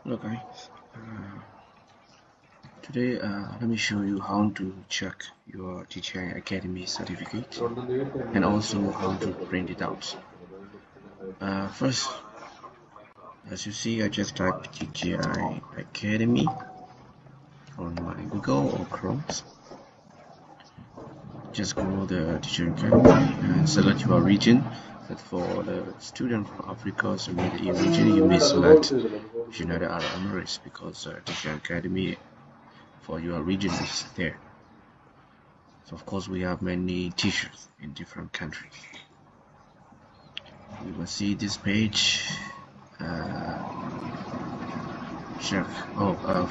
Hello guys, today let me show you how to check your DJI Academy certificate and also how to print it out. First, as you see, I just type DJI Academy on my Google or Chrome. Just go to the DJI Academy and select your region. But for the student from Africa, so Middle East region, you may select United Arab Emirates because DJI Academy for your region is there. So of course we have many teachers in different countries. You will see this page. Check.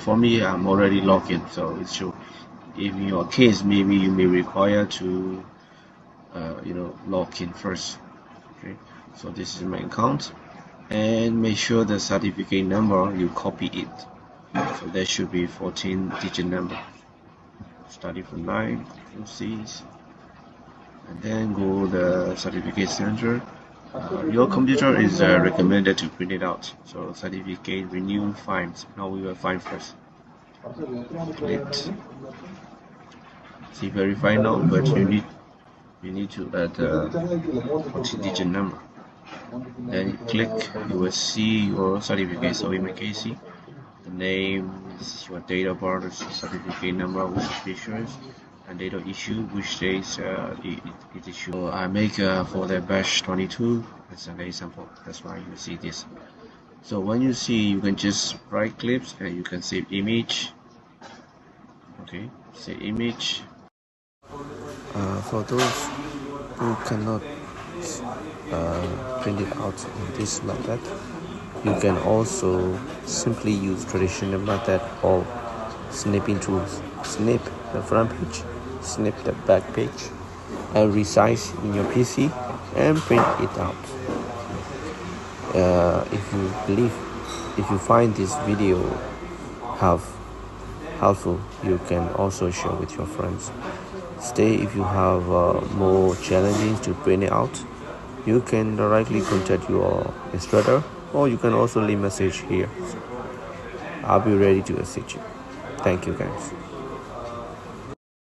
For me, I'm already logged in, so it should. If in your case, maybe you may require to, log in first. Okay. So this is my account, and make sure the certificate number you copy it. So there should be 14-digit number. Starting from 9, you'll see, and then go the certificate center. Your computer is recommended to print it out. So certificate renew find. Now we will find first. Click. See verify now, but you need to add the 14-digit number. Then you click. You will see your certificate. So in my case, see the name is your date of birth, certificate number, which features, and date of issue, which days it issued. So I make for the batch 22 as an example. That's why you see this. So when you see, you can just right click and you can save image. Okay, save image. For those who cannot print it out in this method, you can also simply use traditional method of snipping tools. Snip the front page, snip the back page, and resize in your PC and print it out. If you find this video helpful, you can also share with your friends. If you have more challenges to print it out, you can directly contact your instructor, or you can also leave a message here. I'll be ready to assist you. Thank you guys.